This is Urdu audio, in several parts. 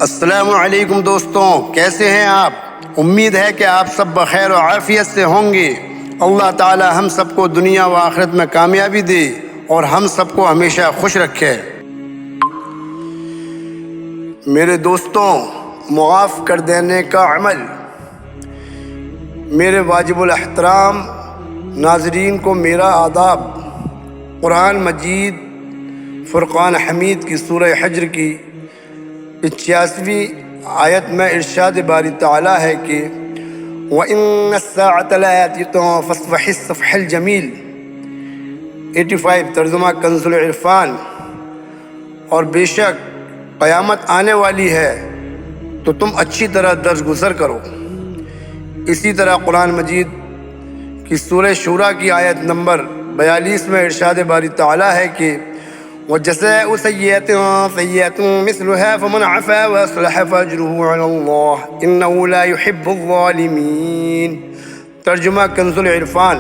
السلام علیکم دوستوں، کیسے ہیں آپ؟ امید ہے کہ آپ سب بخیر و عافیت سے ہوں گے۔ اللہ تعالی ہم سب کو دنیا و آخرت میں کامیابی دے اور ہم سب کو ہمیشہ خوش رکھے۔ میرے دوستوں، معاف کر دینے کا عمل۔ میرے واجب الاحترام ناظرین کو میرا آداب۔ قرآن مجید فرقان حمید کی سورہ حجر کی 86ویں آیت میں ارشاد باری تعالیٰ ہے کہ وَإِنَّ السَّاعَةَ لَآتِيَةٌ فَاصْفَحِ الصَّفْحَ الْجَمِيلَ 85 ترجمہ کنز العرفان۔ اور بے شک قیامت آنے والی ہے تو تم اچھی طرح درگزر کرو۔ اسی طرح قرآن مجید کی سورہ شورى کی آیت نمبر 42 میں ارشاد باری تعالیٰ ہے کہ وَجَزَاءُ سَيِّئَةٍ سَيِّئَةٌ مِثْلُهَا فَمَنْ عَفَا وَأَصْلَحَ فَأَجْرُهُ عَلَى اللَّهِ إِنَّهُ لَا يُحِبُّ الظَّالِمِينَ ترجمہ کنز العرفان۔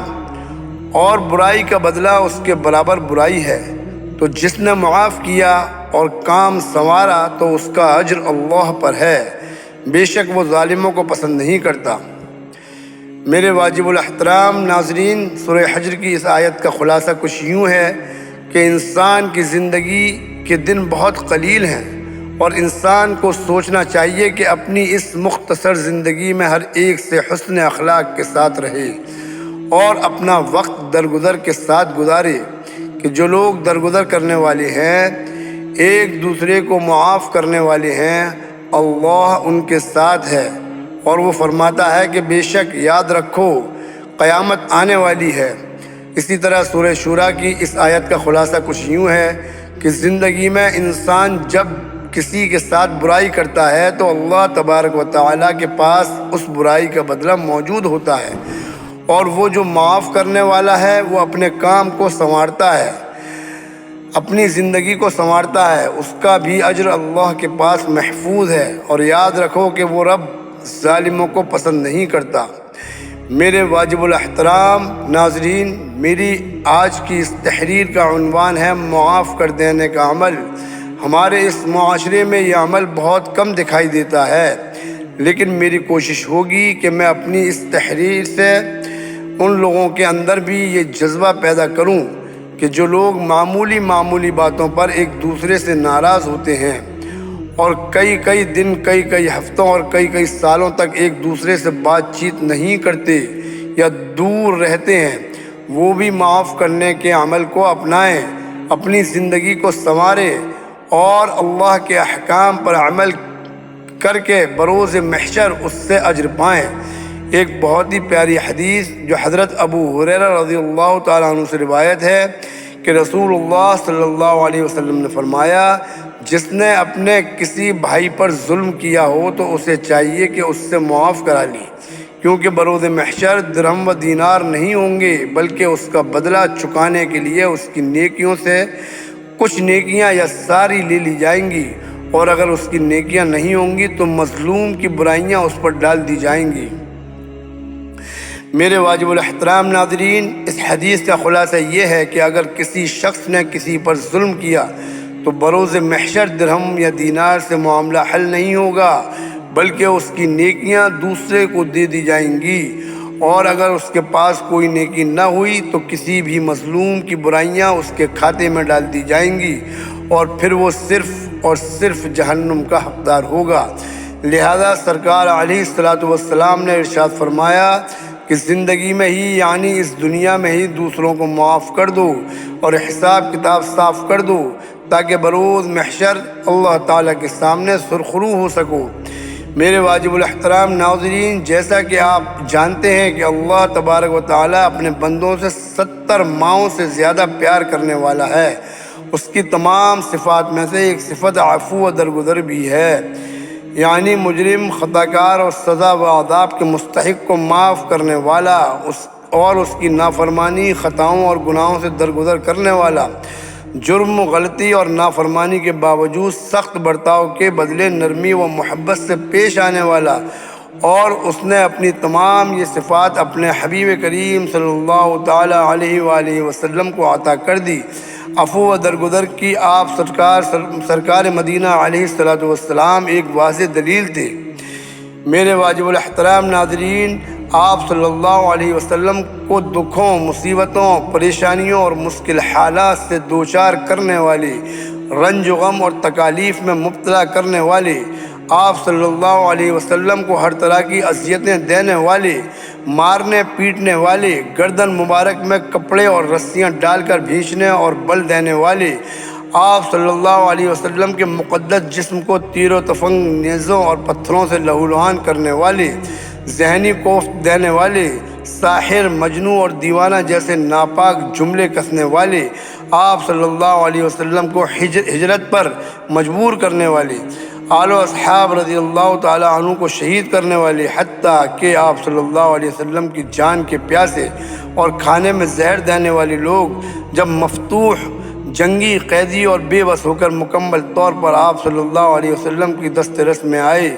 اور برائی کا بدلہ اس کے برابر برائی ہے، تو جس نے معاف کیا اور کام سنوارا تو اس کا اجر اللہ پر ہے، بے شک وہ ظالموں کو پسند نہیں کرتا۔ میرے واجب الاحترام ناظرین، سورہ حجر کی اس آیت کا خلاصہ کچھ یوں ہے کہ انسان کی زندگی کے دن بہت قلیل ہیں، اور انسان کو سوچنا چاہیے کہ اپنی اس مختصر زندگی میں ہر ایک سے حسن اخلاق کے ساتھ رہے اور اپنا وقت درگزر کے ساتھ گزارے۔ کہ جو لوگ درگزر کرنے والے ہیں، ایک دوسرے کو معاف کرنے والے ہیں، اللہ ان کے ساتھ ہے، اور وہ فرماتا ہے کہ بے شک یاد رکھو قیامت آنے والی ہے۔ اسی طرح سورہ شورى کی اس آیت کا خلاصہ کچھ یوں ہے کہ زندگی میں انسان جب کسی کے ساتھ برائی کرتا ہے تو اللہ تبارک و تعالیٰ کے پاس اس برائی کا بدلہ موجود ہوتا ہے، اور وہ جو معاف کرنے والا ہے وہ اپنے کام کو سنوارتا ہے، اپنی زندگی کو سنوارتا ہے، اس کا بھی اجر اللہ کے پاس محفوظ ہے۔ اور یاد رکھو کہ وہ رب ظالموں کو پسند نہیں کرتا۔ میرے واجب الاحترام ناظرین، میری آج کی اس تحریر کا عنوان ہے معاف کر دینے کا عمل۔ ہمارے اس معاشرے میں یہ عمل بہت کم دکھائی دیتا ہے، لیکن میری کوشش ہوگی کہ میں اپنی اس تحریر سے ان لوگوں کے اندر بھی یہ جذبہ پیدا کروں کہ جو لوگ معمولی باتوں پر ایک دوسرے سے ناراض ہوتے ہیں اور کئی دن، کئی ہفتوں اور کئی سالوں تک ایک دوسرے سے بات چیت نہیں کرتے یا دور رہتے ہیں، وہ بھی معاف کرنے کے عمل کو اپنائیں، اپنی زندگی کو سنواریں اور اللہ کے احکام پر عمل کر کے بروز محشر اس سے اجر پائیں۔ ایک بہت ہی پیاری حدیث جو حضرت ابو ہریرہ رضی اللہ تعالیٰ عنہ سے روایت ہے کہ رسول اللہ صلی اللہ علیہ وسلم نے فرمایا، جس نے اپنے کسی بھائی پر ظلم کیا ہو تو اسے چاہیے کہ اس سے معاف کرا لے، کیونکہ بروز محشر درہم و دینار نہیں ہوں گے، بلکہ اس کا بدلہ چکانے کے لیے اس کی نیکیوں سے کچھ نیکیاں یا ساری لے لی جائیں گی، اور اگر اس کی نیکیاں نہیں ہوں گی تو مظلوم کی برائیاں اس پر ڈال دی جائیں گی۔ میرے واجب الاحترام ناظرین، اس حدیث کا خلاصہ یہ ہے کہ اگر کسی شخص نے کسی پر ظلم کیا تو بروز محشر درہم یا دینار سے معاملہ حل نہیں ہوگا، بلکہ اس کی نیکیاں دوسرے کو دے دی جائیں گی، اور اگر اس کے پاس کوئی نیکی نہ ہوئی تو کسی بھی مظلوم کی برائیاں اس کے کھاتے میں ڈال دی جائیں گی، اور پھر وہ صرف اور صرف جہنم کا حقدار ہوگا۔ لہذا سرکار علیہ الصلوۃ والسلام نے ارشاد فرمایا کہ زندگی میں ہی، یعنی اس دنیا میں ہی دوسروں کو معاف کر دو اور حساب کتاب صاف کر دو، تاکہ بروز محشر اللہ تعالیٰ کے سامنے سرخرو ہو سکو۔ میرے واجب الاحترام ناظرین، جیسا کہ آپ جانتے ہیں کہ اللہ تبارک و تعالیٰ اپنے بندوں سے 70 ماؤں سے زیادہ پیار کرنے والا ہے۔ اس کی تمام صفات میں سے ایک صفت عفو و درگزر بھی ہے، یعنی مجرم، خطاکار اور سزا و عذاب کے مستحق کو معاف کرنے والا، اور اس کی نافرمانی، خطاؤں اور گناہوں سے درگزر کرنے والا، جرم، غلطی اور نافرمانی کے باوجود سخت برتاؤ کے بدلے نرمی و محبت سے پیش آنے والا، اور اس نے اپنی تمام یہ صفات اپنے حبیب کریم صلی اللہ تعالیٰ علیہ وآلہ وسلم کو عطا کر دی۔ عفو و درگزر کی آپ سرکار مدینہ علیہ الصلوۃ والسلام ایک واضح دلیل تھے۔ میرے واجب الاحترام ناظرین، آپ صلی اللہ علیہ وسلم کو دکھوں، مصیبتوں، پریشانیوں اور مشکل حالات سے دوچار کرنے والے، رنج و غم اور تکالیف میں مبتلا کرنے والے، آپ صلی اللہ علیہ وسلم کو ہر طرح کی اذیتیں دینے والے، مارنے پیٹنے والے، گردن مبارک میں کپڑے اور رسیاں ڈال کر بھینچنے اور بل دینے والے، آپ صلی اللہ علیہ وسلم کے مقدس جسم کو تیر و تفنگ، نیزوں اور پتھروں سے لہولہان کرنے والے، ذہنی کوفت دینے والے، ساحر، مجنوں اور دیوانہ جیسے ناپاک جملے کسنے والے، آپ صلی اللہ علیہ وسلم کو ہجرت پر مجبور کرنے والے، آل و اصحاب رضی اللہ تعالیٰ عنہ کو شہید کرنے والے، حتیٰ کہ آپ صلی اللہ علیہ وسلم کی جان کے پیاسے اور کھانے میں زہر دینے والے لوگ جب مفتوح، جنگی، قیدی اور بے بس ہو کر مکمل طور پر آپ صلی اللہ علیہ وسلم کی دست رس میں آئے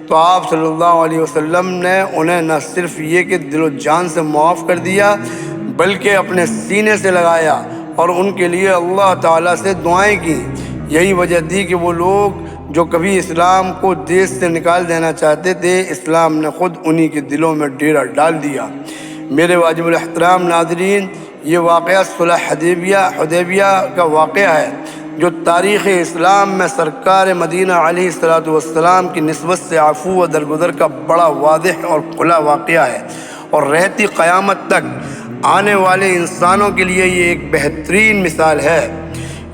تو آپ صلی اللہ علیہ وسلم نے انہیں نہ صرف یہ کہ دل و جان سے معاف کر دیا بلکہ اپنے سینے سے لگایا اور ان کے لیے اللہ تعالیٰ سے دعائیں کیں۔ یہی وجہ تھی کہ وہ لوگ جو کبھی اسلام کو دیش سے نکال دینا چاہتے تھے، اسلام نے خود انہی کے دلوں میں ڈیرہ ڈال دیا۔ میرے واجب الاحترام ناظرین، یہ واقعہ صلح حدیبیہ کا واقعہ ہے جو تاریخ اسلام میں سرکار مدینہ علیہ الصلوۃ والسلام کی نسبت سے عفو و درگزر کا بڑا واضح اور کھلا واقعہ ہے، اور رہتی قیامت تک آنے والے انسانوں کے لیے یہ ایک بہترین مثال ہے۔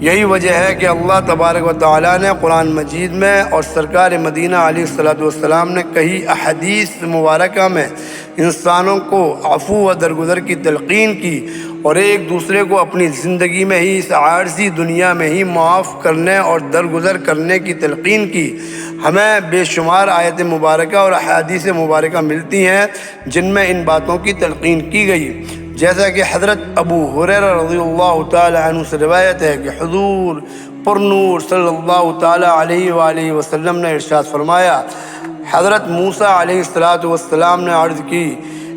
یہی وجہ ہے کہ اللہ تبارک و تعالیٰ نے قرآن مجید میں اور سرکار مدینہ علیہ الصلوۃ والسلام نے کئی احادیث مبارکہ میں انسانوں کو عفو و درگزر کی تلقین کی اور ایک دوسرے کو اپنی زندگی میں ہی، اس عارضی دنیا میں ہی معاف کرنے اور درگزر کرنے کی تلقین کی۔ ہمیں بے شمار آیت مبارکہ اور احادیث مبارکہ ملتی ہیں جن میں ان باتوں کی تلقین کی گئی، جیسا کہ حضرت ابو ہریرہ رضی اللہ تعالی عنہ سے روایت ہے کہ حضور پر نور صلی اللہ تعالی علیہ وآلہ وسلم نے ارشاد فرمایا، حضرت موسیٰ علیہ السلام نے عرض کی،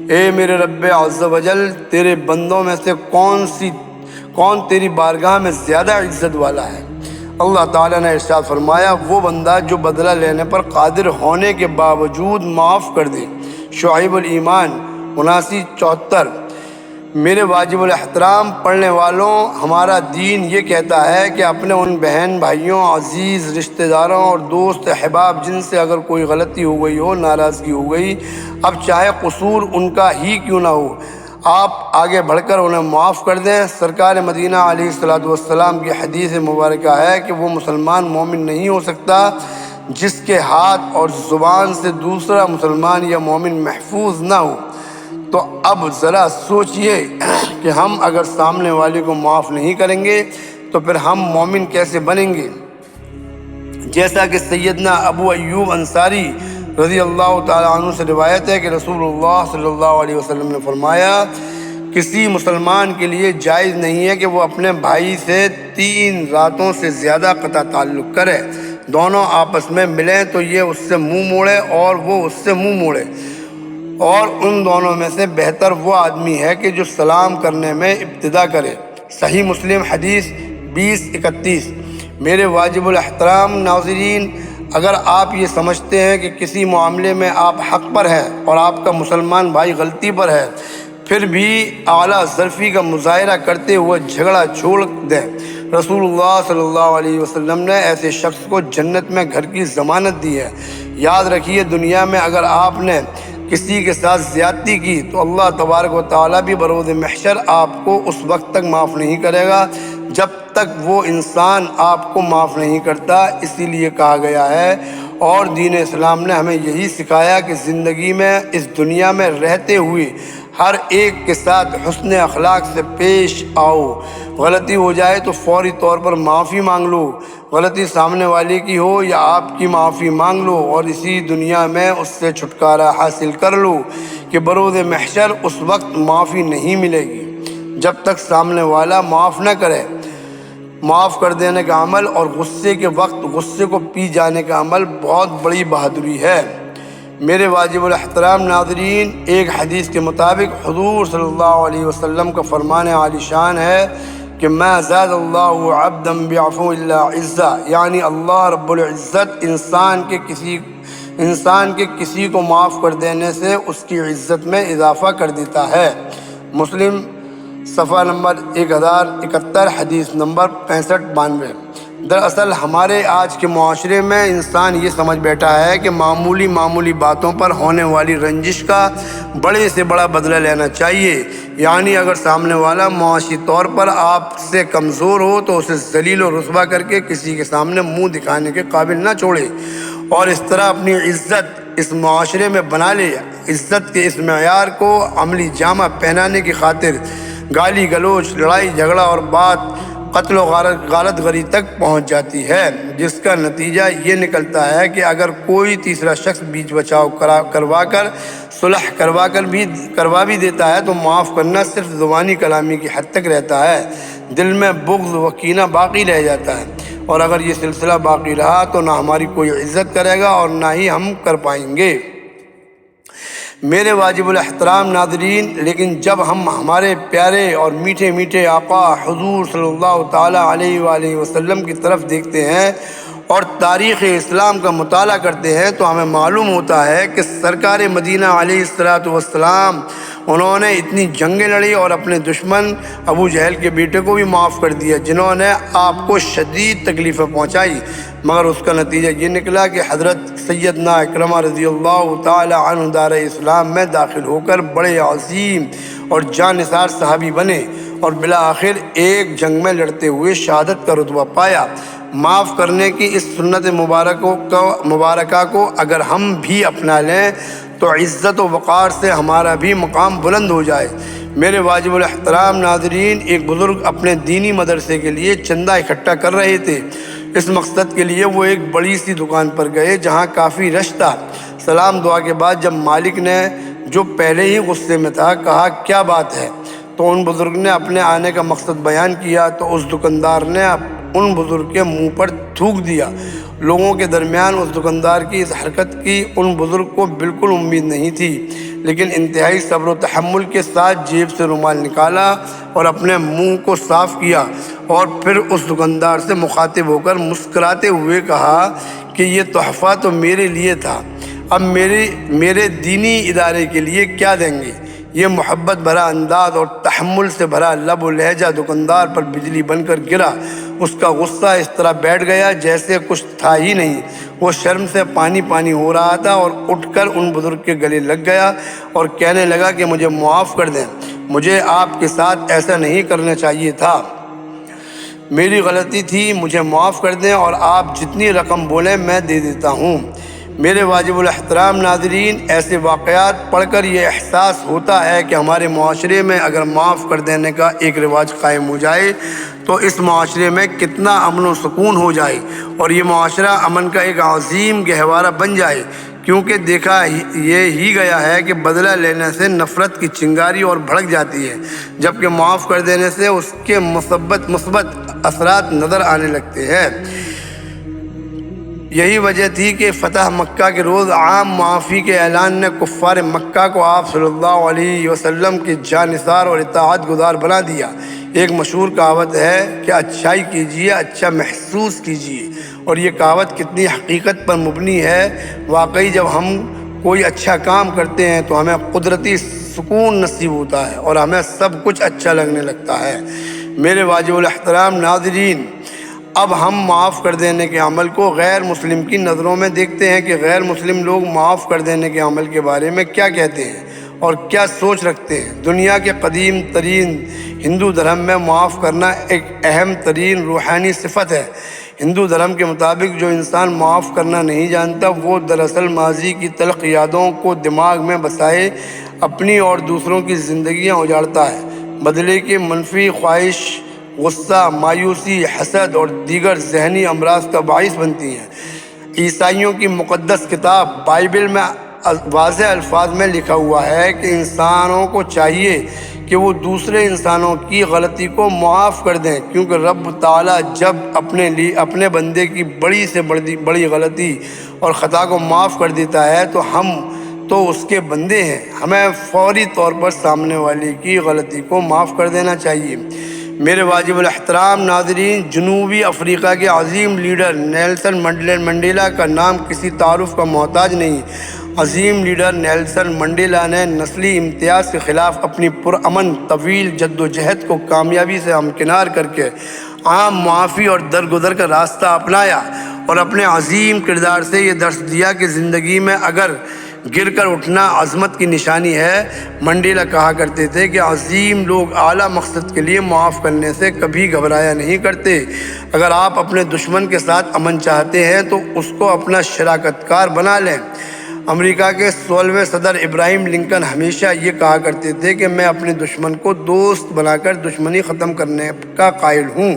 اے میرے رب عز و جل، تیرے بندوں میں سے کون تیری بارگاہ میں زیادہ عزت والا ہے؟ اللہ تعالیٰ نے ارشاد فرمایا، وہ بندہ جو بدلہ لینے پر قادر ہونے کے باوجود معاف کر دے۔ شعیب الایمان 79-74۔ میرے واجب الاحترام پڑھنے والوں، ہمارا دین یہ کہتا ہے کہ اپنے ان بہن بھائیوں، عزیز رشتہ داروں اور دوست احباب جن سے اگر کوئی غلطی ہو گئی ہو، ناراضگی ہو گئی، اب چاہے قصور ان کا ہی کیوں نہ ہو، آپ آگے بڑھ کر انہیں معاف کر دیں۔ سرکار مدینہ علیہ الصلوۃ والسلام کی حدیث مبارکہ ہے کہ وہ مسلمان مومن نہیں ہو سکتا جس کے ہاتھ اور زبان سے دوسرا مسلمان یا مومن محفوظ نہ ہو۔ تو اب ذرا سوچئے کہ ہم اگر سامنے والے کو معاف نہیں کریں گے تو پھر ہم مومن کیسے بنیں گے؟ جیسا کہ سیدنا ابو ایوب انصاری رضی اللہ تعالیٰ عنہ سے روایت ہے کہ رسول اللہ صلی اللہ علیہ وسلم نے فرمایا، کسی مسلمان کے لیے جائز نہیں ہے کہ وہ اپنے بھائی سے 3 راتوں سے زیادہ قطع تعلق کرے، دونوں آپس میں ملیں تو یہ اس سے منہ موڑے اور وہ اس سے منہ موڑے، اور ان دونوں میں سے بہتر وہ آدمی ہے کہ جو سلام کرنے میں ابتدا کرے۔ صحیح مسلم حدیث 20-31۔ میرے واجب الاحترام ناظرین، اگر آپ یہ سمجھتے ہیں کہ کسی معاملے میں آپ حق پر ہیں اور آپ کا مسلمان بھائی غلطی پر ہے، پھر بھی اعلیٰ ظرفی کا مظاہرہ کرتے ہوئے جھگڑا چھوڑ دیں، رسول اللہ صلی اللہ علیہ وسلم نے ایسے شخص کو جنت میں گھر کی ضمانت دی ہے۔ یاد رکھیے، دنیا میں اگر آپ نے کسی کے ساتھ زیادتی کی تو اللہ تبارک و تعالیٰ بھی بروز محشر آپ کو اس وقت تک معاف نہیں کرے گا جب تک وہ انسان آپ کو معاف نہیں کرتا۔ اسی لیے کہا گیا ہے اور دین اسلام نے ہمیں یہی سکھایا کہ زندگی میں، اس دنیا میں رہتے ہوئے ہر ایک کے ساتھ حسن اخلاق سے پیش آؤ۔ غلطی ہو جائے تو فوری طور پر معافی مانگ لو، غلطی سامنے والے کی ہو یا آپ کی، معافی مانگ لو اور اسی دنیا میں اس سے چھٹکارا حاصل کر لو کہ بروز محشر اس وقت معافی نہیں ملے گی جب تک سامنے والا معاف نہ کرے۔ معاف کر دینے کا عمل اور غصے کے وقت غصے کو پی جانے کا عمل بہت بڑی بہادری ہے۔ میرے واجب الاحترام ناظرین، ایک حدیث کے مطابق حضور صلی اللہ علیہ وسلم کا فرمان عالی شان ہے کہ ما زاد اللہ عبدا بعفو الا عزا، یعنی اللہ رب العزت انسان کے کسی کو معاف کر دینے سے اس کی عزت میں اضافہ کر دیتا ہے۔ مسلم صفحہ نمبر 1071، حدیث نمبر 6592۔ دراصل ہمارے آج کے معاشرے میں انسان یہ سمجھ بیٹھا ہے کہ معمولی باتوں پر ہونے والی رنجش کا بڑے سے بڑا بدلہ لینا چاہیے، یعنی اگر سامنے والا معاشی طور پر آپ سے کمزور ہو تو اسے ذلیل و رسوا کر کے کسی کے سامنے منہ دکھانے کے قابل نہ چھوڑے، اور اس طرح اپنی عزت اس معاشرے میں بنا لے۔ عزت کے اس معیار کو عملی جامہ پہنانے کی خاطر گالی گلوچ، لڑائی جھگڑا اور بات قتل و غارت غری تک پہنچ جاتی ہے، جس کا نتیجہ یہ نکلتا ہے کہ اگر کوئی تیسرا شخص بیچ بچاؤ کروا کر صلح کروا بھی دیتا ہے تو معاف کرنا صرف زبانی کلامی کی حد تک رہتا ہے، دل میں بغض و کینہ باقی رہ جاتا ہے، اور اگر یہ سلسلہ باقی رہا تو نہ ہماری کوئی عزت کرے گا اور نہ ہی ہم کر پائیں گے۔ میرے واجب الاحترام ناظرین، لیکن جب ہم ہمارے پیارے اور میٹھے آقا حضور صلی اللہ تعالیٰ علیہ وآلہ وسلم کی طرف دیکھتے ہیں اور تاریخ اسلام کا مطالعہ کرتے ہیں تو ہمیں معلوم ہوتا ہے کہ سرکار مدینہ علیہ السلام انہوں نے اتنی جنگیں لڑی اور اپنے دشمن ابو جہل کے بیٹے کو بھی معاف کر دیا، جنہوں نے آپ کو شدید تکلیفیں پہنچائی، مگر اس کا نتیجہ یہ نکلا کہ حضرت سیدنا اکرمہ رضی اللہ تعالی عنہ دار اسلام میں داخل ہو کر بڑے عظیم اور جانثار صحابی بنے اور بالآخر ایک جنگ میں لڑتے ہوئے شہادت کا رتبہ پایا۔ معاف کرنے کی اس سنت مبارکہ کو اگر ہم بھی اپنا لیں تو عزت و وقار سے ہمارا بھی مقام بلند ہو جائے۔ میرے واجب الاحترام ناظرین، ایک بزرگ اپنے دینی مدرسے کے لیے چندہ اکٹھا کر رہے تھے۔ اس مقصد کے لیے وہ ایک بڑی سی دکان پر گئے جہاں کافی رش تھا۔ سلام دعا کے بعد جب مالک نے، جو پہلے ہی غصے میں تھا، کہا کیا بات ہے، تو ان بزرگ نے اپنے آنے کا مقصد بیان کیا تو اس دکاندار نے ان بزرگ کے منہ پر تھوک دیا۔ لوگوں کے درمیان اس دکاندار کی اس حرکت کی ان بزرگ کو بالکل امید نہیں تھی، لیکن انتہائی صبر و تحمل کے ساتھ جیب سے رومال نکالا اور اپنے منہ کو صاف کیا، اور پھر اس دکاندار سے مخاطب ہو کر مسکراتے ہوئے کہا کہ یہ تحفہ تو میرے لیے تھا، اب میرے دینی ادارے کے لیے کیا دیں گے؟ یہ محبت بھرا انداز اور تحمل سے بھرا لب و لہجہ دکاندار پر بجلی بن کر گرا۔ اس کا غصہ اس طرح بیٹھ گیا جیسے کچھ تھا ہی نہیں۔ وہ شرم سے پانی ہو رہا تھا اور اٹھ کر ان بزرگ کے گلے لگ گیا اور کہنے لگا کہ مجھے معاف کر دیں، مجھے آپ کے ساتھ ایسا نہیں کرنا چاہیے تھا، میری غلطی تھی، مجھے معاف کر دیں اور آپ جتنی رقم بولیں میں دے دیتا ہوں۔ میرے واجب الاحترام ناظرین، ایسے واقعات پڑھ کر یہ احساس ہوتا ہے کہ ہمارے معاشرے میں اگر معاف کر دینے کا ایک رواج قائم ہو جائے تو اس معاشرے میں کتنا امن و سکون ہو جائے، اور یہ معاشرہ امن کا ایک عظیم گہوارہ بن جائے، کیونکہ دیکھا یہ ہی گیا ہے کہ بدلہ لینے سے نفرت کی چنگاری اور بھڑک جاتی ہے، جبکہ معاف کر دینے سے اس کے مثبت اثرات نظر آنے لگتے ہیں۔ یہی وجہ تھی کہ فتح مکہ کے روز عام معافی کے اعلان نے کفار مکہ کو آپ صلی اللہ علیہ وسلم کے جانثار اور اطاعت گزار بنا دیا۔ ایک مشہور کہاوت ہے کہ اچھائی کیجیے، اچھا محسوس کیجیے، اور یہ کہاوت کتنی حقیقت پر مبنی ہے۔ واقعی جب ہم کوئی اچھا کام کرتے ہیں تو ہمیں قدرتی سکون نصیب ہوتا ہے اور ہمیں سب کچھ اچھا لگنے لگتا ہے۔ میرے واجب الاحترام ناظرین، اب ہم معاف کر دینے کے عمل کو غیر مسلم کی نظروں میں دیکھتے ہیں کہ غیر مسلم لوگ معاف کر دینے کے عمل کے بارے میں کیا کہتے ہیں اور کیا سوچ رکھتے ہیں۔ دنیا کے قدیم ترین ہندو دھرم میں معاف کرنا ایک اہم ترین روحانی صفت ہے۔ ہندو دھرم کے مطابق جو انسان معاف کرنا نہیں جانتا وہ دراصل ماضی کی تلخ یادوں کو دماغ میں بسائے اپنی اور دوسروں کی زندگیاں اجاڑتا ہے۔ بدلے کی منفی خواہش غصہ، مایوسی، حسد اور دیگر ذہنی امراض کا باعث بنتی ہیں۔ عیسائیوں کی مقدس کتاب بائبل میں واضح الفاظ میں لکھا ہوا ہے کہ انسانوں کو چاہیے کہ وہ دوسرے انسانوں کی غلطی کو معاف کر دیں، کیونکہ رب تعالیٰ جب اپنے بندے کی بڑی سے بڑی غلطی اور خطا کو معاف کر دیتا ہے تو ہم تو اس کے بندے ہیں، ہمیں فوری طور پر سامنے والے کی غلطی کو معاف کر دینا چاہیے۔ میرے واجب الاحترام ناظرین، جنوبی افریقہ کے عظیم لیڈر نیلسن منڈیلا کا نام کسی تعارف کا محتاج نہیں۔ عظیم لیڈر نیلسن منڈیلا نے نسلی امتیاز کے خلاف اپنی پرامن طویل جدوجہد کو کامیابی سے ہمکنار کر کے عام معافی اور درگزر کا راستہ اپنایا، اور اپنے عظیم کردار سے یہ درس دیا کہ زندگی میں اگر گر کر اٹھنا عظمت کی نشانی ہے۔ منڈیلا کہا کرتے تھے کہ عظیم لوگ اعلیٰ مقصد کے لیے معاف کرنے سے کبھی گھبرایا نہیں کرتے۔ اگر آپ اپنے دشمن کے ساتھ امن چاہتے ہیں تو اس کو اپنا شراکت کار بنا لیں۔ امریکہ کے 16ویں صدر ابراہیم لنکن ہمیشہ یہ کہا کرتے تھے کہ میں اپنے دشمن کو دوست بنا کر دشمنی ختم کرنے کا قائل ہوں۔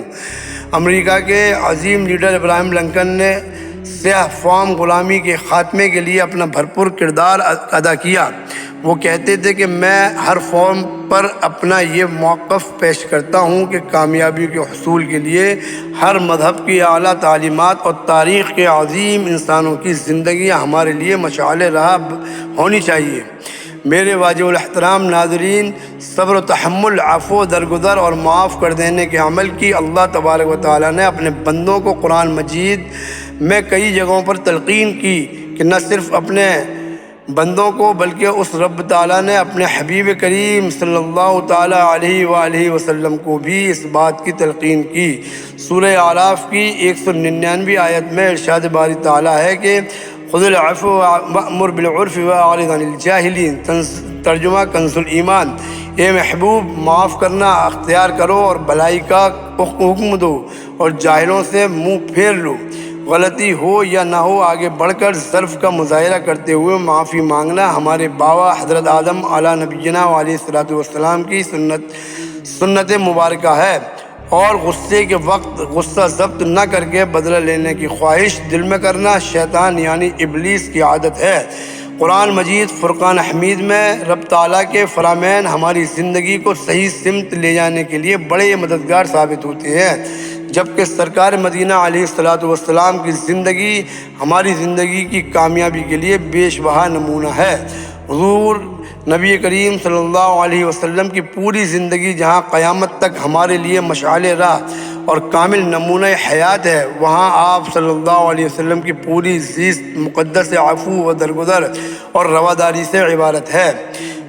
امریکہ کے عظیم لیڈر ابراہیم لنکن نے سیاہ فام غلامی کے خاتمے کے لیے اپنا بھرپور کردار ادا کیا۔ وہ کہتے تھے کہ میں ہر فارم پر اپنا یہ موقف پیش کرتا ہوں کہ کامیابی کے حصول کے لیے ہر مذہب کی اعلیٰ تعلیمات اور تاریخ کے عظیم انسانوں کی زندگیاں ہمارے لیے مشعل راہ ہونی چاہیے۔ میرے واجب الاحترام ناظرین، صبر و تحمل، عفو، درگزر اور معاف کر دینے کے عمل کی اللہ تبارک و تعالیٰ نے اپنے بندوں کو قرآن مجید میں کئی جگہوں پر تلقین کی کہ نہ صرف اپنے بندوں کو بلکہ اس رب تعالیٰ نے اپنے حبیب کریم صلی اللہ تعالیٰ علیہ وآلہ وسلم کو بھی اس بات کی تلقین کی۔ سورہ اعراف کی 199 آیت میں ارشاد باری تعالیٰ ہے کہ خذ العفو وأمر بالعرف واعرض عن الجاہلین، ترجمہ کنز الایمان، اے محبوب معاف کرنا اختیار کرو اور بھلائی کا حکم دو اور جاہلوں سے منہ پھیر لو۔ غلطی ہو یا نہ ہو آگے بڑھ کر ظرف کا مظاہرہ کرتے ہوئے معافی مانگنا ہمارے باوا حضرت آدم علیہ نبینا علیہ الصلوۃ والسلام کی سنت مبارکہ ہے، اور غصے کے وقت غصہ ضبط نہ کر کے بدلہ لینے کی خواہش دل میں کرنا شیطان یعنی ابلیس کی عادت ہے۔ قرآن مجید فرقان حمید میں رب تعالیٰ کے فرامین ہماری زندگی کو صحیح سمت لے جانے کے لیے بڑے مددگار ثابت ہوتے ہیں، جبکہ سرکار مدینہ علیہ الصلوۃ والسلام کی زندگی ہماری زندگی کی کامیابی کے لیے بیش بہا نمونہ ہے۔ حضور نبی کریم صلی اللہ علیہ وسلم کی پوری زندگی جہاں قیامت تک ہمارے لیے مشعل راہ اور کامل نمونہ حیات ہے، وہاں آپ صلی اللہ علیہ وسلم کی پوری زیست مقدس عفو و درگزر اور رواداری سے عبارت ہے۔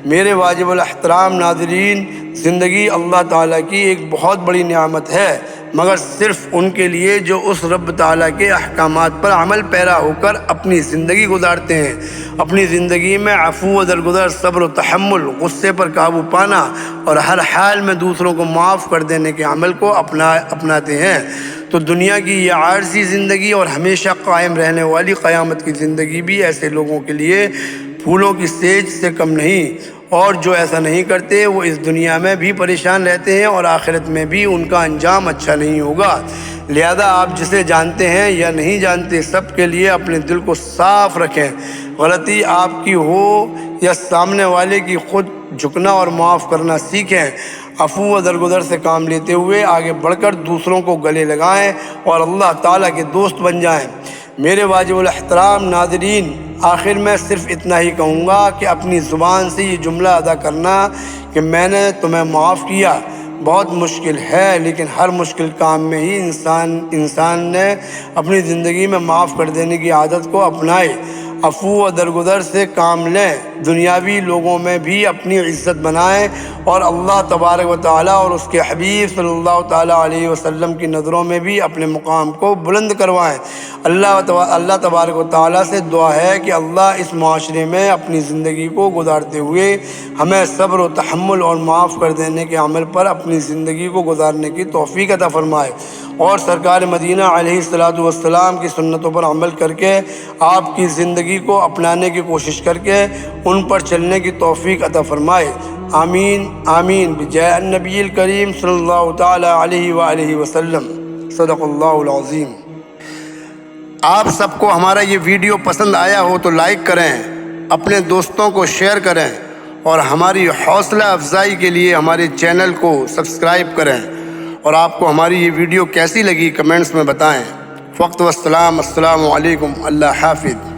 میرے واجب الاحترام ناظرین، زندگی اللہ تعالیٰ کی ایک بہت بڑی نعمت ہے، مگر صرف ان کے لیے جو اس رب تعالیٰ کے احکامات پر عمل پیرا ہو کر اپنی زندگی گزارتے ہیں۔ اپنی زندگی میں عفو و درگزر، صبر و تحمل، غصے پر قابو پانا اور ہر حال میں دوسروں کو معاف کر دینے کے عمل کو اپناتے ہیں تو دنیا کی یہ عارضی زندگی اور ہمیشہ قائم رہنے والی قیامت کی زندگی بھی ایسے لوگوں کے لیے پھولوں کی سیج سے کم نہیں، اور جو ایسا نہیں کرتے وہ اس دنیا میں بھی پریشان رہتے ہیں اور آخرت میں بھی ان کا انجام اچھا نہیں ہوگا۔ لہذا آپ جسے جانتے ہیں یا نہیں جانتے، سب کے لیے اپنے دل کو صاف رکھیں۔ غلطی آپ کی ہو یا سامنے والے کی، خود جھکنا اور معاف کرنا سیکھیں۔ عفو و درگزر سے کام لیتے ہوئے آگے بڑھ کر دوسروں کو گلے لگائیں اور اللہ تعالیٰ کے دوست بن جائیں۔ میرے واجب الاحترام ناظرین، آخر میں صرف اتنا ہی کہوں گا کہ اپنی زبان سے یہ جملہ ادا کرنا کہ میں نے تمہیں معاف کیا بہت مشکل ہے، لیکن ہر مشکل کام میں ہی انسان نے اپنی زندگی میں معاف کر دینے کی عادت کو اپنائے۔ عفو و درگزر سے کام لیں، دنیاوی لوگوں میں بھی اپنی عزت بنائیں اور اللہ تبارک و تعالیٰ اور اس کے حبیب صلی اللہ تعالیٰ علیہ وسلم کی نظروں میں بھی اپنے مقام کو بلند کروائیں۔ اللہ تبارک و تعالیٰ سے دعا ہے کہ اللہ اس معاشرے میں اپنی زندگی کو گزارتے ہوئے ہمیں صبر و تحمل اور معاف کر دینے کے عمل پر اپنی زندگی کو گزارنے کی توفیق عطا فرمائے، اور سرکار مدینہ علیہ الصلوۃ والسلام کی سنتوں پر عمل کر کے آپ کی زندگی کو اپنانے کی کوشش کر کے ان پر چلنے کی توفیق عطا فرمائے۔ آمین آمین بجائے النبی الکریم صلی اللہ تعالیٰ علیہ وآلہ وسلم۔ صدق اللہ العظیم۔ آپ سب کو ہمارا یہ ویڈیو پسند آیا ہو تو لائک کریں، اپنے دوستوں کو شیئر کریں، اور ہماری حوصلہ افزائی کے لیے ہمارے چینل کو سبسکرائب کریں، اور آپ کو ہماری یہ ویڈیو کیسی لگی کمنٹس میں بتائیں۔ وقت والسلام، السلام علیکم، اللہ حافظ۔